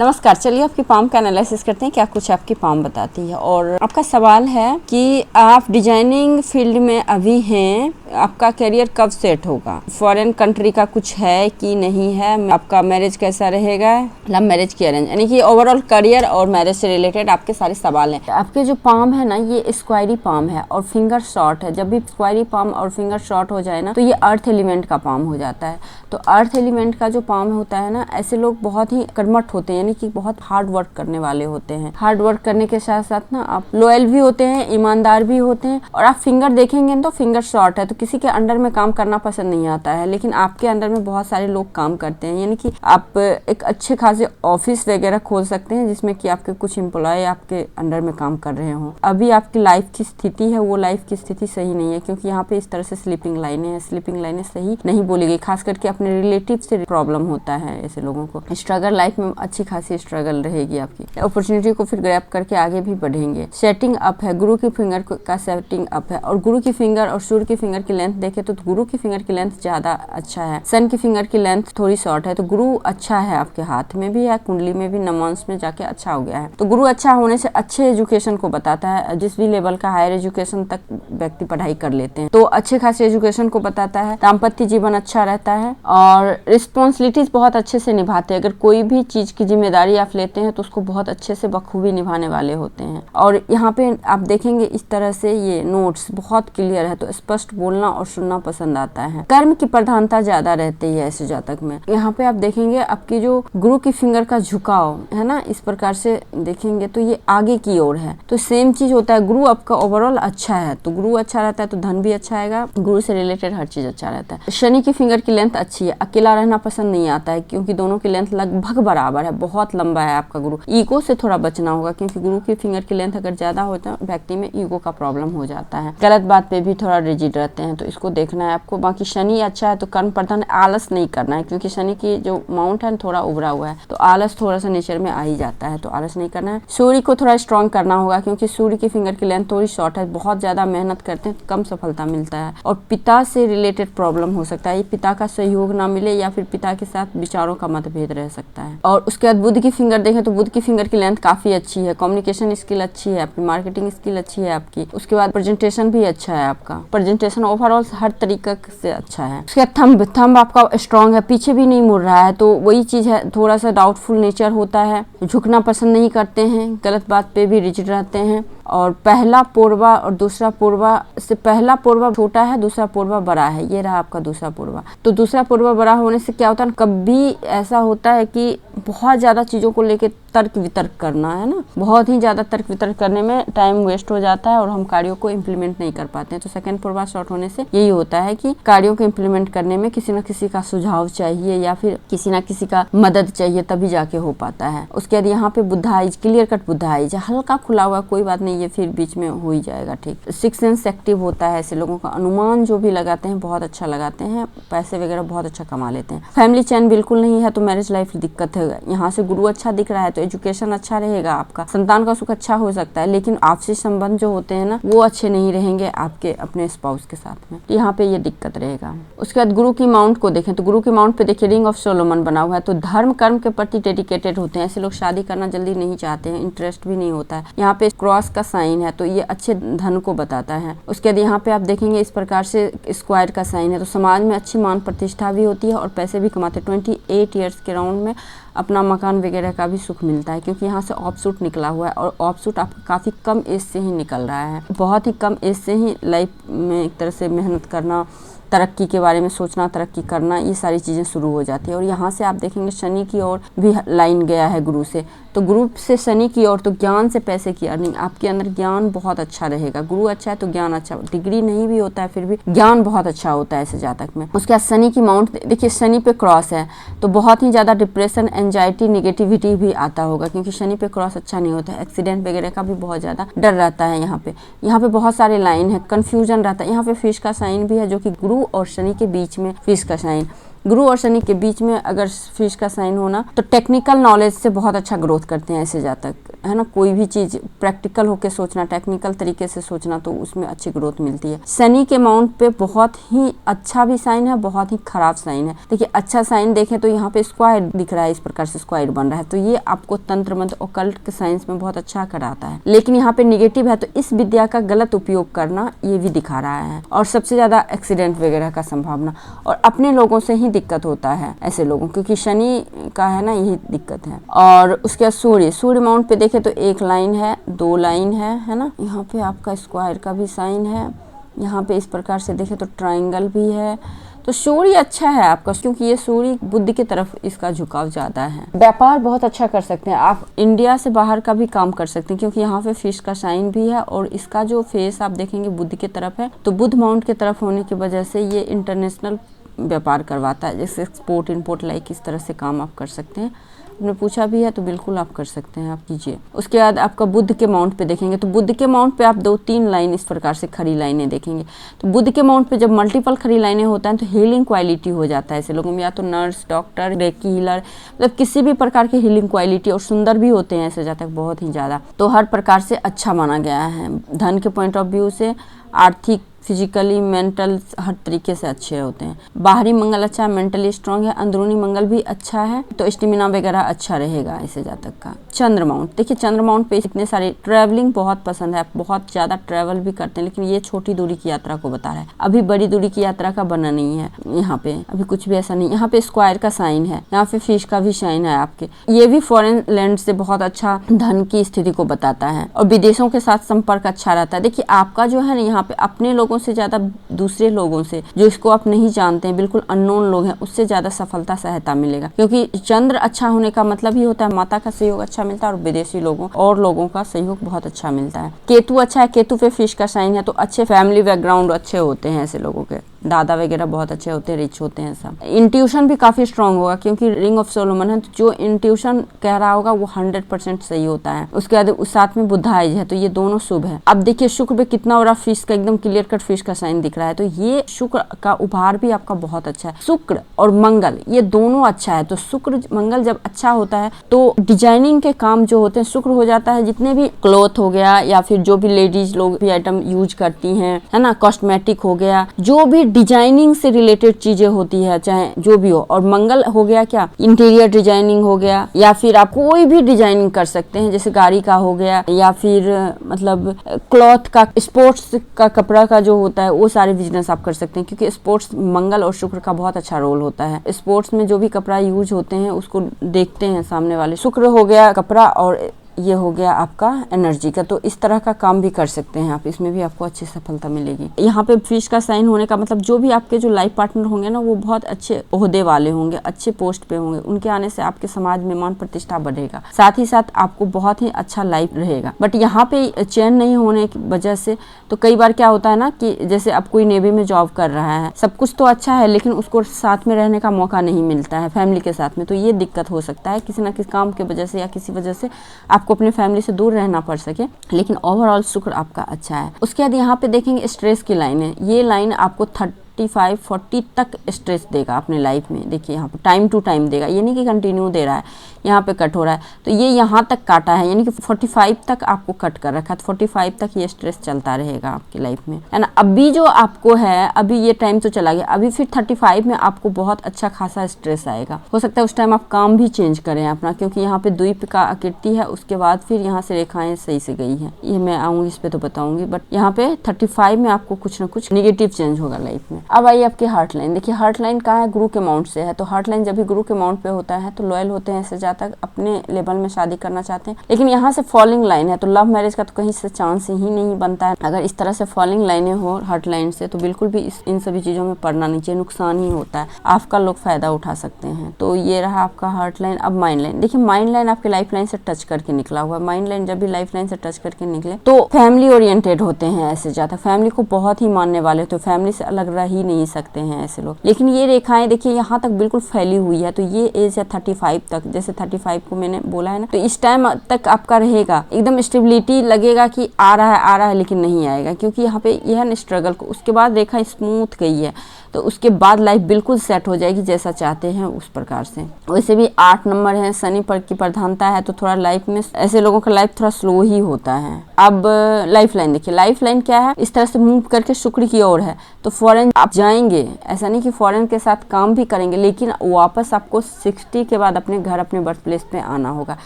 नमस्कार, चलिए आपकी पाम का एनालिसिस करते हैं क्या कुछ आपकी पाम बताती है। और आपका सवाल है कि आप डिजाइनिंग फील्ड में अभी हैं, आपका करियर कब सेट होगा, फॉरेन कंट्री का कुछ है कि नहीं है, आपका मैरिज कैसा रहेगा, लव मैरिज की अरेंज, यानी कि ओवरऑल करियर और मैरिज से रिलेटेड आपके सारे सवाल हैं। आपके जो पाम है ना, ये स्क्वायरी पाम है और फिंगर शॉर्ट है। जब भी स्क्वायरी पाम और फिंगर शॉर्ट हो जाए ना, तो ये अर्थ एलिमेंट का पाम हो जाता है। तो अर्थ एलिमेंट का जो पाम होता है ना, ऐसे लोग बहुत ही कर्मठ होते हैं, यानी कि बहुत हार्ड वर्क करने वाले होते हैं। हार्ड वर्क करने के साथ साथ ना आप लॉयल भी होते हैं, ईमानदार भी होते हैं। और आप फिंगर देखेंगे तो फिंगर शॉर्ट है, तो किसी के अंडर में काम करना पसंद नहीं आता है, लेकिन आपके अंडर में बहुत सारे लोग काम करते हैं। यानी कि आप एक अच्छे खासे ऑफिस वगैरह खोल सकते हैं जिसमें कि आपके कुछ एम्प्लॉय आपके अंडर में काम कर रहे हों। अभी आपकी लाइफ की स्थिति है, वो लाइफ की स्थिति सही नहीं है, क्योंकि यहाँ पे इस तरह से स्लीपिंग लाइनें हैं। स्लीपिंग लाइनें सही नहीं बोली गई, खास करके अपने रिलेटिव से प्रॉब्लम होता है ऐसे लोगों को। स्ट्रगल लाइफ में अच्छी खासी स्ट्रगल रहेगी आपकी, अपॉर्चुनिटी को फिर ग्रैब करके आगे भी बढ़ेंगे। सेटिंग अप है, गुरु की फिंगर का सेटिंग अप है। और गुरु की फिंगर और सूर्य की फिंगर की लेंथ देखे तो गुरु की फिंगर की लेंथ ज्यादा अच्छा है, सन की फिंगर की लेंथ थोड़ी शॉर्ट है। तो गुरु अच्छा है, आपके हाथ में भी है, कुंडली में भी, नवांश में जाके अच्छा हो गया है। तो गुरु अच्छा होने से अच्छे एजुकेशन को बताता है, जिस भी लेवल का हायर एजुकेशन तक व्यक्ति पढ़ाई कर लेते हैं तो अच्छे खासे एजुकेशन को बताता है। दाम्पत्य जीवन अच्छा रहता है और रिस्पॉन्सिबिलिटीज बहुत अच्छे से निभाते हैं। अगर कोई भी चीज की जिम्मेदारी आप लेते हैं तो उसको बहुत अच्छे से बखूबी निभाने वाले होते हैं। और यहाँ पे आप देखेंगे इस तरह से ये नोट्स बहुत क्लियर है, तो स्पष्ट बोलना और सुनना पसंद आता है। कर्म की प्रधानता ज्यादा रहती है ऐसे जातक में। यहाँ पे आप देखेंगे आपकी जो गुरु की फिंगर का झुकाव है ना, इस प्रकार से देखेंगे तो ये आगे की ओर है। तो सेम चीज होता है, गुरु आपका ओवरऑल अच्छा है, तो गुरु अच्छा रहता है तो धन भी अच्छा आएगा, गुरु से रिलेटेड हर चीज अच्छा रहता है। शनि की फिंगर की लेंथ अच्छी है, अकेला रहना पसंद नहीं आता है, क्योंकि दोनों की लेंथ लगभग बराबर है, बहुत लंबा है आपका गुरु। ईगो से थोड़ा बचना होगा, क्योंकि गुरु की फिंगर की लेंथ अगर ज्यादा हो तो व्यक्ति में ईगो का प्रॉब्लम हो जाता है। गलत बात पे भी थोड़ा रिजिड रहते हैं, तो इसको देखना है आपको। बाकी शनि अच्छा है तो कर्म प्रधान, आलस नहीं करना है, क्योंकि शनि की जो माउंट है थोड़ा उभरा हुआ है, तो आलस थोड़ा सा नेचर में आ ही जाता है, तो आलस नहीं करना है। सूर्य को थोड़ा स्ट्रॉन्ग करना होगा, क्योंकि सूर्य की फिंगर की लेंथ थोड़ी शॉर्ट है, बहुत ज्यादा मेहनत करते हैं, कम सफलता मिलता है। और पिता से रिलेटेड प्रॉब्लम हो सकता है, ये पिता का सहयोग ना मिले या फिर पिता के साथ विचारों का मतभेद रह सकता है। और उसके बाद बुध की फिंगर देखें तो बुध की फिंगर की लेंथ काफी अच्छी है, कम्युनिकेशन स्किल अच्छी है आपकी, मार्केटिंग स्किल अच्छी है आपकी। उसके बाद प्रेजेंटेशन भी अच्छा है आपका, प्रेजेंटेशन ओवरऑल हर तरीके से अच्छा है। उसके बाद थंब आपका स्ट्रॉन्ग है, पीछे भी नहीं मुड़ रहा है, तो वही चीज है, थोड़ा सा डाउटफुल नेचर होता है, झुकना पसंद नहीं करते हैं, गलत बात पे भी रिजिड रहते हैं। और पहला पोरवा और दूसरा पोरवा से, पहला पोरवा छोटा है, दूसरा पोरवा बड़ा है, ये रहा आपका दूसरा पोरवा। तो दूसरा पोरवा बड़ा होने से क्या होता है, कभी ऐसा होता है कि बहुत ज्यादा चीजों को लेके तर्क वितर्क करना है ना, बहुत ही ज्यादा तर्क वितर्क करने में टाइम वेस्ट हो जाता है और हम कार्यों को इम्प्लीमेंट नहीं कर पाते हैं। तो सेकंड पोरवा शॉर्ट होने से यही होता है कि कार्यों को इम्प्लीमेंट करने में किसी न किसी का सुझाव चाहिए या फिर किसी न किसी का मदद चाहिए, तभी जाके हो पाता है। उसके बाद यहाँ पे Buddha eyes, clear cut Buddha eyes, हल्का खुला हुआ, कोई बात नहीं, ये फिर बीच में हो ही जाएगा ठीक। सिक्स सेंस एक्टिव होता है ऐसे लोगों का, अनुमान जो भी लगाते हैं बहुत अच्छा लगाते हैं, पैसे वगैरह बहुत अच्छा कमा लेते हैं। फैमिली चैन बिल्कुल नहीं है तो मैरिज लाइफ दिक्कत है। यहाँ से गुरु अच्छा दिख रहा है तो एजुकेशन अच्छा रहेगा आपका, संतान का सुख अच्छा हो सकता है, लेकिन आपसी संबंध जो होते हैं ना वो अच्छे नहीं रहेंगे आपके अपने स्पाउस के साथ में, यहाँ पे ये दिक्कत रहेगा। उसके बाद गुरु की माउंट को देखें तो गुरु की माउंट पे देखिए रिंग ऑफ सोलोमन बना हुआ है, तो धर्म कर्म के प्रति डेडिकेटेड होते हैं ऐसे लोग। शादी करना जल्दी नहीं चाहते हैं, इंटरेस्ट भी नहीं होता है। यहाँ पे क्रॉस का साइन है तो ये अच्छे धन को बताता है। उसके बाद यहाँ पे आप देखेंगे इस प्रकार से स्क्वायर का साइन है, तो समाज में अच्छी मान प्रतिष्ठा भी होती है और पैसे भी कमाते हैं। 28 ईयर्स के राउंड में अपना मकान वगैरह का भी सुख मिलता है, क्योंकि यहाँ से ऑफशूट निकला हुआ है और ऑफशूट आपका काफ़ी कम एज से ही निकल रहा है, बहुत ही कम एज से ही लाइफ में एक तरह से मेहनत करना, तरक्की के बारे में सोचना, तरक्की करना, ये सारी चीज़ें शुरू हो जाती है। और यहाँ से आप देखेंगे शनि की ओर भी लाइन गया है गुरु से, तो गुरु से शनि की ओर, तो ज्ञान से पैसे की अर्निंग, आपके अंदर ज्ञान बहुत अच्छा रहेगा। गुरु अच्छा है तो ज्ञान अच्छा, डिग्री नहीं भी होता है फिर भी ज्ञान बहुत अच्छा होता है ऐसे जातक में। उसके बाद शनि की माउंट देखिए, शनि पे क्रॉस है तो बहुत ही ज़्यादा डिप्रेशन, एंजाइटी, निगेटिविटी भी आता होगा, क्योंकि शनि पे क्रॉस अच्छा नहीं होता है। एक्सीडेंट वगैरह का भी बहुत ज़्यादा डर रहता है। यहाँ पे बहुत सारे लाइन है, कन्फ्यूजन रहता है। यहाँ पे फिश का साइन भी है, जो कि गुरु और शनि के बीच में फिश का साइन, गुरु और शनि के बीच में अगर फिश का साइन होना तो टेक्निकल नॉलेज से बहुत अच्छा ग्रोथ करते हैं ऐसे जातक। है ना, कोई भी चीज प्रैक्टिकल होके सोचना, टेक्निकल तरीके से सोचना, तो उसमें अच्छी ग्रोथ मिलती है। शनि के माउंट पे बहुत ही अच्छा भी साइन है, बहुत ही खराब साइन है। देखिए अच्छा साइन देखें तो यहाँ पे स्क्वायर दिख रहा है, इस प्रकार से स्क्वायर बन रहा है, तो ये आपको तंत्र मंत्र ओकल्ट के साइंस में बहुत अच्छा कराता है। लेकिन यहाँ पे निगेटिव है, तो इस विद्या का गलत उपयोग करना ये भी दिखा रहा है। और सबसे ज्यादा एक्सीडेंट वगैरह का संभावना, और अपने लोगों से ही दिक्कत होता है ऐसे लोगों, क्योंकि शनि का है ना, यही दिक्कत है। और उसके बाद सूर्य माउंट पे देखे तो एक लाइन है, 2 लाइन है ना, यहाँ पे आपका स्क्वायर का भी साइन है, यहाँ पे इस प्रकार से देखे तो ट्रायंगल भी है। तो सूर्य अच्छा है आपका, क्योंकि ये सूर्य बुद्धि की तरफ इसका झुकाव ज्यादा है। व्यापार बहुत अच्छा कर सकते हैं आप, इंडिया से बाहर का भी काम कर सकते हैं, क्योंकि यहाँ पे फिश का साइन भी है और इसका जो फेस आप देखेंगे बुद्धि की तरफ है, तो बुध माउंट की तरफ होने की वजह से ये इंटरनेशनल व्यापार करवाता है, जैसे एक्सपोर्ट इम्पोर्ट लाइक इस तरह से काम आप कर सकते हैं। आपने पूछा भी है तो बिल्कुल आप कर सकते हैं, आप कीजिए। उसके बाद आपका बुध के माउंट पे देखेंगे तो बुध के माउंट पे आप 2-3 लाइन इस प्रकार से खड़ी लाइनें देखेंगे। तो बुध के माउंट पे जब मल्टीपल खड़ी लाइनें होता है तो हीलिंग क्वालिटी हो जाता है ऐसे लोगों में, या तो नर्स, डॉक्टर, रेकी हीलर, मतलब किसी भी प्रकार की हीलिंग क्वालिटी, और सुंदर भी होते हैं ऐसे जातक बहुत ही ज़्यादा। तो हर प्रकार से अच्छा माना गया है, धन के पॉइंट ऑफ व्यू से, आर्थिक, फिजिकली, मेंटल, हर तरीके से अच्छे होते हैं। बाहरी मंगल अच्छा है, मेंटली स्ट्रांग है, अंदरूनी मंगल भी अच्छा है, तो स्टेमिना वगैरह अच्छा रहेगा ऐसे जातक का। चंद्र माउंट, देखिए चंद्र माउंट पे इतने सारे, ट्रैवलिंग बहुत पसंद है, बहुत ज्यादा ट्रैवल भी करते हैं, लेकिन ये छोटी दूरी की यात्रा को बता रहा है, अभी बड़ी दूरी की यात्रा का बना नहीं है यहाँ पे, अभी कुछ भी ऐसा नहीं। यहाँ पे स्क्वायर का साइन है, यहाँ पे फिश का भी साइन है आपके, ये भी फॉरेन लैंड से बहुत अच्छा धन की स्थिति को बताता है, और विदेशों के साथ संपर्क अच्छा रहता है। देखिए आपका जो है यहाँ पे अपने लोगों से ज्यादा दूसरे लोगों से, जो इसको आप नहीं जानते हैं, बिल्कुल अननोन लोग हैं, उससे ज्यादा सफलता सहायता मिलेगा, क्योंकि चंद्र अच्छा होने का मतलब ही होता है माता का सहयोग अच्छा मिलता है, और विदेशी लोगों और लोगों का सहयोग बहुत अच्छा मिलता है। केतु अच्छा है, केतु पे फिश का साइन है, तो अच्छे फैमिली बैकग्राउंड अच्छे होते हैं ऐसे लोगों के, दादा वगैरह बहुत अच्छे होते हैं, रिच होते हैं सब। इंट्यूशन भी काफी स्ट्रांग होगा, क्योंकि रिंग ऑफ सोलोमन है, तो जो इंट्यूशन कह रहा होगा वो 100% सही होता है। उसके बाद उस साथ में बुधाइज है, तो ये दोनों शुभ है। अब देखिए शुक्र पे कितना हो रहा, फिश का एकदम क्लियर कट फिश का साइन दिख रहा है, तो ये शुक्र का उपहार भी आपका बहुत अच्छा है। शुक्र और मंगल ये दोनों अच्छा है, तो शुक्र मंगल जब अच्छा होता है तो डिजाइनिंग के काम जो होते हैं शुक्र हो जाता है, जितने भी क्लॉथ हो गया, या फिर जो भी लेडीज लोग भी आइटम यूज करती हैं, है ना, कॉस्मेटिक हो गया, जो भी डिजाइनिंग से रिलेटेड चीजें होती है, चाहे जो भी हो। और मंगल हो गया क्या, इंटीरियर डिजाइनिंग हो गया, या फिर आप कोई भी डिजाइनिंग कर सकते हैं, जैसे गाड़ी का हो गया, या फिर मतलब क्लॉथ का, स्पोर्ट्स का कपड़ा का जो होता है, वो सारे बिजनेस आप कर सकते हैं, क्योंकि स्पोर्ट्स मंगल और शुक्र का बहुत अच्छा रोल होता है। स्पोर्ट्स में जो भी कपड़ा यूज होते हैं उसको देखते हैं सामने वाले। शुक्र हो गया कपड़ा, और ये हो गया आपका एनर्जी का, तो इस तरह का काम भी कर सकते हैं आप, इसमें भी आपको अच्छी सफलता मिलेगी। यहाँ पे फिश का साइन होने का मतलब जो भी आपके जो लाइफ पार्टनर होंगे ना, वो बहुत अच्छे ओहदे वाले होंगे, अच्छे पोस्ट पे होंगे, उनके आने से आपके समाज में मान प्रतिष्ठा बढ़ेगा, साथ ही साथ आपको बहुत ही अच्छा लाइफ रहेगा। बट यहाँ पे चैन नहीं होने की वजह से, तो कई बार क्या होता है ना कि जैसे अब कोई नेवी में जॉब कर रहा है, सब कुछ तो अच्छा है, लेकिन उसको साथ में रहने का मौका नहीं मिलता है फैमिली के साथ में, तो ये दिक्कत हो सकता है किसी ना किसी काम की वजह से, या किसी वजह से आपको अपने फैमिली से दूर रहना पड़ सके। लेकिन ओवरऑल शुक्र आपका अच्छा है। उसके बाद यहाँ पे देखेंगे स्ट्रेस की लाइन है, ये लाइन आपको 35-40 तक स्ट्रेस देगा अपने लाइफ में। देखिए यहाँ पे टाइम टू टाइम देगा, ये नहीं कि कंटिन्यू दे रहा है, यहाँ पे कट हो रहा है, तो ये यहाँ तक काटा है, यानी कि 45 तक आपको कट कर रखा है, तो 45 तक ये स्ट्रेस चलता रहेगा आपकी लाइफ में, है ना। अभी जो आपको है, अभी ये टाइम तो चला गया, अभी फिर 35 में आपको बहुत अच्छा खासा स्ट्रेस आएगा। हो सकता है उस टाइम आप काम भी चेंज करें अपना, क्योंकि यहाँ पे द्वीप का आकृति है, उसके बाद फिर यहाँ से रेखाएं सही से गई है, ये मैं आऊंगी इस पे तो बताऊंगी। बट यहाँ पे 35 में आपको कुछ ना कुछ निगेटिव चेंज होगा लाइफ में। अब आइए आपकी हार्ट लाइन, देखिए हार्ट लाइन कहाँ है, गुरु के माउंट से है, तो हार्ट लाइन जब भी गुरु के माउंट पे होता है तो लॉयल होते हैं ऐसे जातक, अपने लेवल में शादी करना चाहते हैं। लेकिन यहाँ से फॉलिंग लाइन है, तो लव मैरिज का तो कहीं से चांस ही नहीं बनता है। अगर इस तरह से फॉलिंग लाइनें हो हार्ट लाइन से, तो बिल्कुल भी इन सभी चीजों में पड़ना नहीं चाहिए, नुकसान ही होता है, आपका लोग फायदा उठा सकते हैं। तो ये रहा आपका हार्ट लाइन। अब माइंड लाइन, देखिए माइंड लाइन आपके लाइफ लाइन से टच करके निकला हुआ है। माइंड लाइन जब भी लाइफ लाइन से टच करके निकले तो फैमिली ओरिएंटेड होते हैं ऐसे जातक, फैमिली को बहुत ही मानने वाले, तो फैमिली से अलग रह ही ही नहीं सकते हैं ऐसे लोग। लेकिन ये रेखाएं देखिए यहाँ तक बिल्कुल फैली हुई है, तो ये एज है 35 तक, जैसे 35 को मैंने बोला है ना, तो इस टाइम तक आपका रहेगा एकदम स्टेबिलिटी, लगेगा कि आ रहा है लेकिन नहीं आएगा, क्योंकि यहाँ पे यह है स्ट्रगल को। उसके बाद रेखा स्मूथ गई है, तो उसके बाद लाइफ बिल्कुल सेट हो जाएगी जैसा चाहते हैं उस प्रकार से। वैसे भी 8 नंबर है, शनि पर की प्रधानता है, तो थोड़ा लाइफ में ऐसे लोगों का लाइफ थोड़ा स्लो ही होता है। अब लाइफ लाइन देखिए, लाइफ लाइन क्या है, इस तरह से मूव करके शुक्र की ओर है, तो फॉरेन आप जाएंगे, ऐसा नहीं कि फॉरेन के साथ काम भी करेंगे, लेकिन वापस आपको 60 के बाद अपने घर, अपने बर्थ प्लेस पे आना होगा।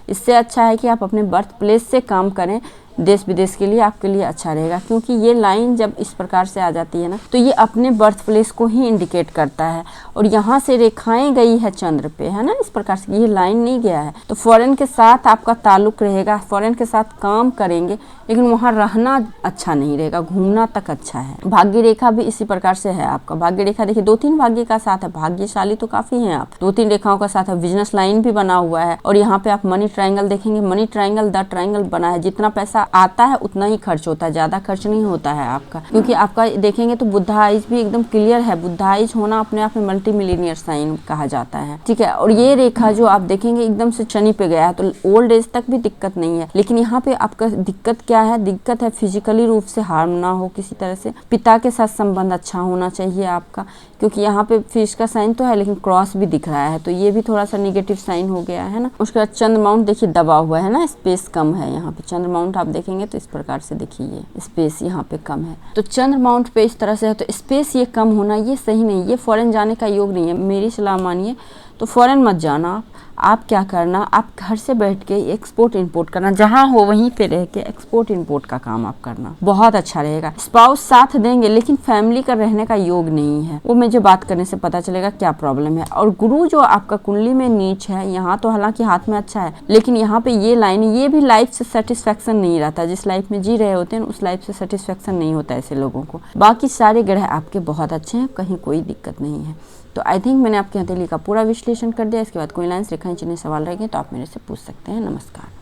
इससे अच्छा है कि आप अपने बर्थ प्लेस से काम करें, देश विदेश के लिए आपके लिए अच्छा रहेगा, क्योंकि ये लाइन जब इस प्रकार से आ जाती है ना, तो ये अपने बर्थ प्लेस को ही इंडिकेट करता है। और यहाँ से रेखाएं गई है चंद्र पे, है ना, इस प्रकार से ये लाइन नहीं गया है, तो फॉरेन के साथ आपका ताल्लुक रहेगा, फॉरेन के साथ काम करेंगे, लेकिन वहाँ रहना अच्छा नहीं रहेगा, घूमना तक अच्छा है। भाग्य रेखा भी इसी प्रकार से है आपका। भाग्य रेखा देखिए 2-3 भाग्य का साथ है, भाग्यशाली तो काफी हैं आप, 2-3 रेखाओं का साथ है। बिजनेस लाइन भी बना हुआ है, और यहाँ पे आप मनी ट्रायंगल देखेंगे, मनी ट्रायंगल द ट्रायंगल बना है, जितना पैसा आता है उतना ही खर्च होता है, ज्यादा खर्च नहीं होता है आपका, क्योंकि आपका देखेंगे तो बुधाइज भी एकदम क्लियर है। बुधाइज होना अपने आप में मल्टी मिलीनियर साइन कहा जाता है, ठीक है। और ये रेखा जो आप देखेंगे एकदम से शनि पे गया है, तो ओल्ड एज तक भी दिक्कत नहीं है, लेकिन यहाँ पे आपका दिक्कत क्या है, दिक्कत है फिजिकली रूप से हार्म ना हो किसी तरह से, पिता के साथ संबंध अच्छा होना चाहिए आपका, क्योंकि यहाँ पे फिश का साइन तो है लेकिन क्रॉस भी दिख रहा है, तो ये भी थोड़ा सा निगेटिव साइन हो गया है ना। उसके बाद चंद्र माउंट देखिए दबा हुआ है ना, स्पेस कम है यहाँ पे, चंद्र माउंट आप देखेंगे तो इस प्रकार से देखिए स्पेस यहाँ पे कम है, तो चंद्र माउंट पे इस तरह से है, तो स्पेस ये कम होना ये सही नहीं, ये फॉरेन जाने का योग नहीं है। मेरी सलाह मानिए तो फॉरेन मत जाना, आप क्या करना, आप घर से बैठ के एक्सपोर्ट इंपोर्ट करना, जहाँ हो वहीं पे रह के एक्सपोर्ट इंपोर्ट का काम आप करना, बहुत अच्छा रहेगा। स्पाउस साथ देंगे, लेकिन फैमिली का रहने का योग नहीं है, वो मुझे बात करने से पता चलेगा क्या प्रॉब्लम है। और गुरु जो आपका कुंडली में नीच है, यहाँ तो हालांकि हाथ में अच्छा है, लेकिन यहाँ पे ये लाइन, ये भी लाइफ से सेटिस्फेक्शन नहीं रहता, जिस लाइफ में जी रहे होते हैं उस लाइफ से सेटिस्फेक्शन नहीं होता ऐसे लोगों को। बाकी सारे ग्रह आपके बहुत अच्छे हैं, कहीं कोई दिक्कत नहीं है। तो आई थिंक मैंने आपके हथेली का पूरा विश्लेषण कर दिया। इसके बाद कोई लाइन्स, रेखाएं, चिन्ह, सवाल रहेंगे तो आप मेरे से पूछ सकते हैं। नमस्कार।